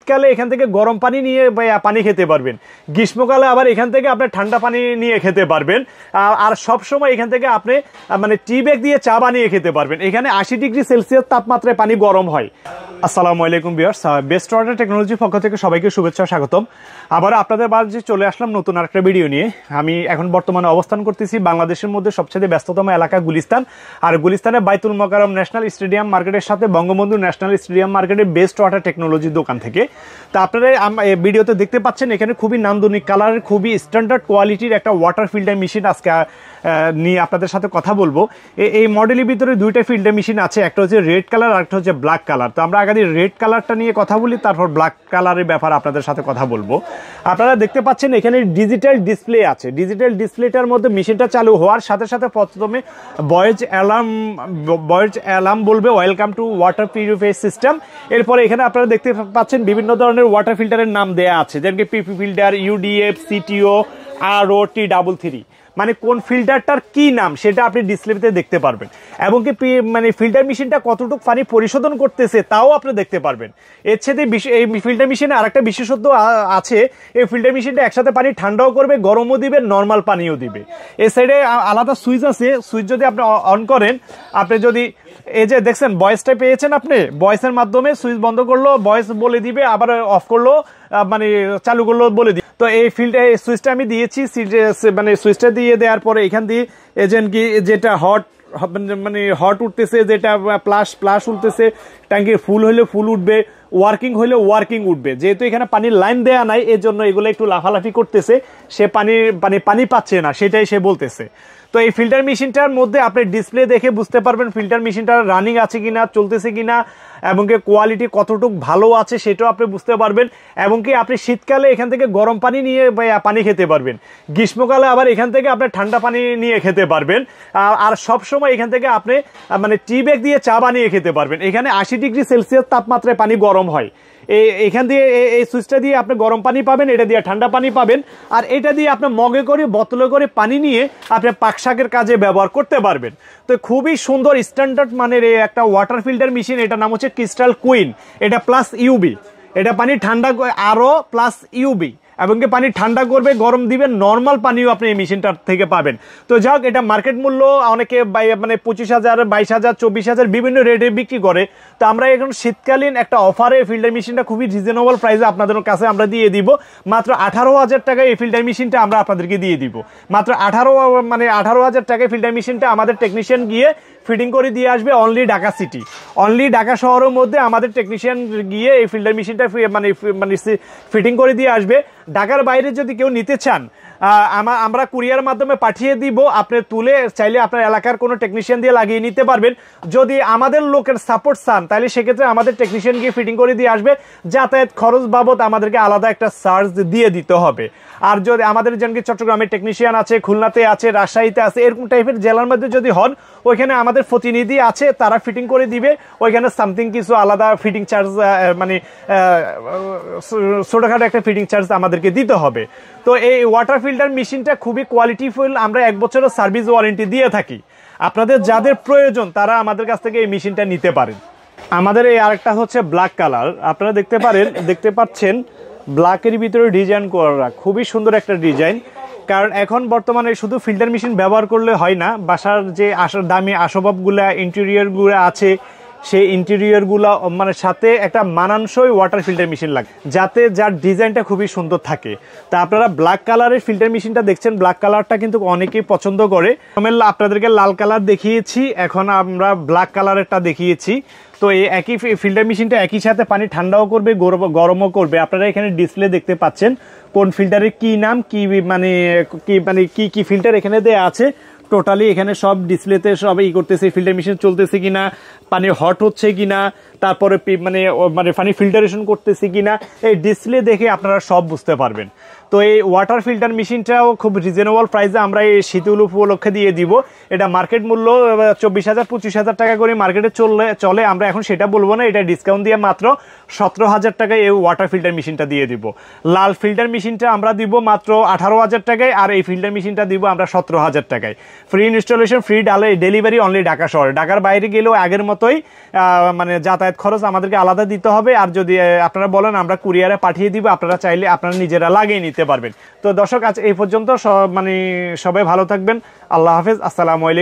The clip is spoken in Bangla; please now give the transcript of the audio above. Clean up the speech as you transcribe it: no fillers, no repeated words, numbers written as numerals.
শীতকালে এখান থেকে গরম পানি নিয়ে পানি খেতে পারবেন, গ্রীষ্মকালে আবার এখান থেকে আপনি ঠান্ডা পানি নিয়ে খেতে পারবেন। আর সব সময় এখান থেকে আপনি মানে টি ব্যাগ দিয়ে চা বানিয়ে খেতে পারবেন। এখানে 80 ডিগ্রি সেলসিয়াস তাপমাত্রায় পানি গরম হয়। আসসালামু আলাইকুম ভিউয়ার্স, বেস্ট ওয়াটার টেকনোলজির পক্ষ থেকে সবাইকে শুভেচ্ছা ও স্বাগতম। আবার আপনাদের মাঝে চলে আসলাম নতুন আরেকটা ভিডিও নিয়ে। আমি এখন বর্তমানে অবস্থান করতেছি বাংলাদেশের মধ্যে সবচেয়ে ব্যস্ততম এলাকা গুলিস্তান। আর গুলিস্তানে বাইতুল মোকাররম ন্যাশনাল স্টেডিয়াম মার্কেটের সাথে বঙ্গবন্ধু ন্যাশনাল স্টেডিয়াম মার্কেটের বেস্ট ওয়াটার টেকনোলজির দোকান থেকে। তা আপনারা ভিডিওতে দেখতে পাচ্ছেন এখানে খুবই নান্দনিক কালারের, খুবই স্ট্যান্ডার্ড কোয়ালিটির একটা ওয়াটার ফিল্টার মেশিন আজকে নিয়ে আপনাদের সাথে কথা বলবো। এই মডেলের ভিতরে দুইটা ফিল্টার মেশিন আছে, একটা হচ্ছে রেড কালার আর একটা হচ্ছে ব্ল্যাক কালার। তো আমরা আগে রেড কালারটা নিয়ে কথা বলি, তারপর ব্ল্যাক কালারের ব্যাপারে আপনাদের সাথে কথা বলবো। আপনারা দেখতে পাচ্ছেন এখানে ডিজিটাল ডিসপ্লে আছে। ডিজিটাল ডিসপ্লেটার মধ্যে মেশিনটা চালু হওয়ার সাথে সাথে প্রথমে ভয়েস অ্যালার্ম বলবে welcome to water purifier system. এরপরে এখানে আপনারা দেখতে পাচ্ছেন বিভিন্ন ধরনের ওয়াটার ফিল্টারের নাম দেয়া আছে, যেমন পিপি ফিল্টার, ইউডিএফ, সিটিও, আরও, T33। মানে কোন ফিল্টারটার কি নাম সেটা আপনি ডিসপ্লেতে দেখতে পারবেন, এবং কি মানে ফিল্টার মেশিনটা কতটুকু পানি পরিশোধন করতেছে তাও আপনি দেখতে পারবেন। এর সাথে এই ফিল্টার মেশিনে আরেকটা বিশেষত্ব আছে, এই ফিল্টার মেশিনটা একসাথে পানি ঠান্ডাও করবে, গরমও দিবে, নর্মাল পানিও দিবে। এই সাইডে আলাদা সুইচ আছে, সুইচ যদি আপনি অন করেন, আপনি যদি এই যে দেখছেন ভয়েসটা পেয়েছেন, আপনি ভয়েসের মাধ্যমে সুইচ বন্ধ করলো ভয়েস বলে দিবে, আবার অফ করলো মানে চালু করলো বলে দিবে। তো এই সুইচটা আমি দিয়েছি, মানে সুইচটা দিয়ে দেওয়ার পরে এখান দিয়ে এজেন্ট কি যেটা হট উঠতেছে, যেটা প্লাস উঠতেছে, ট্যাঙ্কি ফুল হলে ফুল উঠবে, ওয়ার্কিং হলে ওয়ার্কিং উঠবে। যেহেতু এখানে পানির লাইন দেয়া নাই, এর জন্য এগুলো একটু লাফালাফি করতেছে, সে পানি পাচ্ছে না, সেটাই সে বলতেছে। তো এই ফিল্টার মেশিনটার মধ্যে আপনি ডিসপ্লে দেখে বুঝতে পারবেন ফিল্টার মেশিনটা রানিং আছে কিনা, চলতেছে কিনা, এবং কি কোয়ালিটি কতটুকু ভালো আছে সেটাও আপনি বুঝতে পারবেন। এবং কি আপনি শীতকালে এখান থেকে গরম পানি নিয়ে পানি খেতে পারবেন, গ্রীষ্মকালে আবার এখান থেকে আপনি ঠান্ডা পানি নিয়ে খেতে পারবেন। আর সব সময় এখান থেকে আপনি মানে টি ব্যাগ দিয়ে চা বানিয়ে খেতে পারবেন। এখানে 80 ডিগ্রি সেলসিয়াস তাপমাত্রায় পানি গরম হয়। এখান দিয়ে এই সুইচটা দিয়ে আপনি গরম পানি পাবেন, এটা দিয়ে ঠান্ডা পানি পাবেন, আর এটা দিয়ে আপনি মগে করে বোতলে করে পানি নিয়ে আপনি পাক শাকের কাজে ব্যবহার করতে পারবেন। তো খুবই সুন্দর স্ট্যান্ডার্ড মানের এই একটা ওয়াটার ফিল্টার মেশিন। এটা নাম হচ্ছে ক্রিস্টাল কুইন। এটা প্লাস ইউবি, এটা পানি ঠান্ডা আরও প্লাস ইউবি, এবং কি পানি ঠান্ডা করবে, গরম দিবে, নর্মাল পানিও আপনি এই মেশিনটার থেকে পাবেন। তো যাক, এটা মার্কেট মূল্য অনেকে মানে 25,000, 22,000, 24,000 বিভিন্ন রেটে বিক্রি করে। তো আমরা এখন শীতকালীন একটা অফারে ফিল্টার মেশিনটা খুবই রিজনেবল প্রাইসে আপনাদের কাছে আমরা দিয়ে দিব। মাত্র 18,000 টাকায় এই ফিল্টার মেশিনটা আমরা আপনাদেরকে দিয়ে দিব। মাত্র 18,000 টাকায় ফিল্টার মেশিনটা আমাদের টেকনিশিয়ান গিয়ে ফিটিং করে দিয়ে আসবে। Only Dhaka city, only Dhaka শহরের মধ্যে আমাদের টেকনিশিয়ান গিয়ে এই ফিল্টার মেশিনটা মানে ফিটিং করে দিয়ে আসবে। ঢাকার বাইরে যদি কেউ নিতে চান, আমরা কুরিয়ার মাধ্যমে পাঠিয়ে দিব। আপনি তুলে চাইলে আপনার এলাকার কোনো টেকনিশিয়ান দিয়ে লাগিয়ে নিতে পারবেন। যদি আমাদের লোকের সাপোর্ট চান, তাহলে সেক্ষেত্রে আমাদের টেকনিশিয়ান গিয়ে ফিটিং করে দিয়ে আসবে। যাতায়াত খরচ বাবদ আমাদেরকে আলাদা একটা চার্জ দিয়ে দিতে হবে। আর যদি আমাদের যেমন কি চট্টগ্রামের টেকনিশিয়ান আছে, খুলনাতে আছে, রাজশাহীতে আছে, এরকম টাইপের জেলার মধ্যে যদি হন, ওইখানে আমাদের প্রতিনিধি আছে, তারা ফিটিং করে দিবে। ওইখানে সামথিং কিছু আলাদা ফিটিং চার্জ, মানে ছোটখাটো একটা ফিটিং চার্জ আমাদেরকে দিতে হবে। তো এই ওয়াটার ফিল্টার মেশিনটা খুবই কোয়ালিটিফুল। আমরা 1 বছরের সার্ভিস ওয়ারেন্টি দিয়ে থাকি। আপনাদের যাদের প্রয়োজন তারা আমাদের কাছ থেকে এই মেশিনটা নিতে পারেন। আমাদের এই আরেকটা হচ্ছে ব্ল্যাক কালার। আপনারা দেখতে পাচ্ছেন ব্ল্যাকের ভিতরে ডিজাইন করা, খুবই সুন্দর একটা ডিজাইন। কারণ এখন বর্তমানে শুধু ফিল্টার মেশিন ব্যবহার করলে হয় না, বাসার যে দামি আসবাবগুলা, ইন্টেরিয়রগুলো আছে, সেই ইন্টেরিয়রগুলো মানে সাথে একটা মানানসই ওয়াটার ফিল্টার মেশিন লাগে, যাতে যার ডিজাইনটা খুবই সুন্দর থাকে। তা আপনারা ব্ল্যাক কালারের ফিল্টার মেশিনটা দেখছেন, ব্ল্যাক কালারটা কিন্তু অনেকেই পছন্দ করে। আমি আপনাদেরকে লাল কালার দেখিয়েছি, এখন আমরা ব্ল্যাক কালারেরটা দেখিয়েছি। তো এই একই ফিল্টার মেশিনটা একই সাথে পানি ঠান্ডাও করবে, গরমও করবে। আপনারা এখানে ডিসপ্লে দেখতে পাচ্ছেন কোন ফিল্টারের কি নাম, কি ফিল্টার এখানে দেয়া আছে। টোটালি এখানে সব ডিসপ্লেতে সব করতেছে, ফিল্টার মেশিন চলতেছে কিনা, পানি হট হচ্ছে কিনা, তারপরে পানি ফিল্টারেশন করতেছে কিনা, এই ডিসপ্লে দেখে আপনারা সব বুঝতে পারবেন। তো এই ওয়াটার ফিল্টার মেশিনটাও খুব রিজনেবল প্রাইসে আমরা এই শীতল উপলক্ষে দিয়ে দিব। এটা মার্কেট মূল্য 24,000-25,000 টাকা করে মার্কেটে চলে, আমরা এখন সেটা বলবো না, এটা ডিসকাউন্ট দিয়ে মাত্র 17,000 টাকায় এই ওয়াটার ফিল্টার মেশিনটা দিয়ে দিব। লাল ফিল্টার মেশিনটা আমরা দিব মাত্র 18,000 টাকায়, আর এই ফিল্টার মেশিনটা দিব আমরা 17,000 টাকায়। Free installation, free delivery only Dhaka শহরে। ঢাকার বাইরে গেলেও আগের মতোই মানে যাতায়াত খরচ আমাদেরকে আলাদা দিতে হবে। আর যদি আপনারা বলেন আমরা কুরিয়ারে পাঠিয়ে দিব, আপনারা চাইলে আপনারা নিজেরা লাগিয়ে নিতে পারবেন। তো দর্শক আজ এই পর্যন্ত, মানে সবাই ভালো থাকবেন। আল্লাহ হাফেজ, আসসালামু আলাইকুম।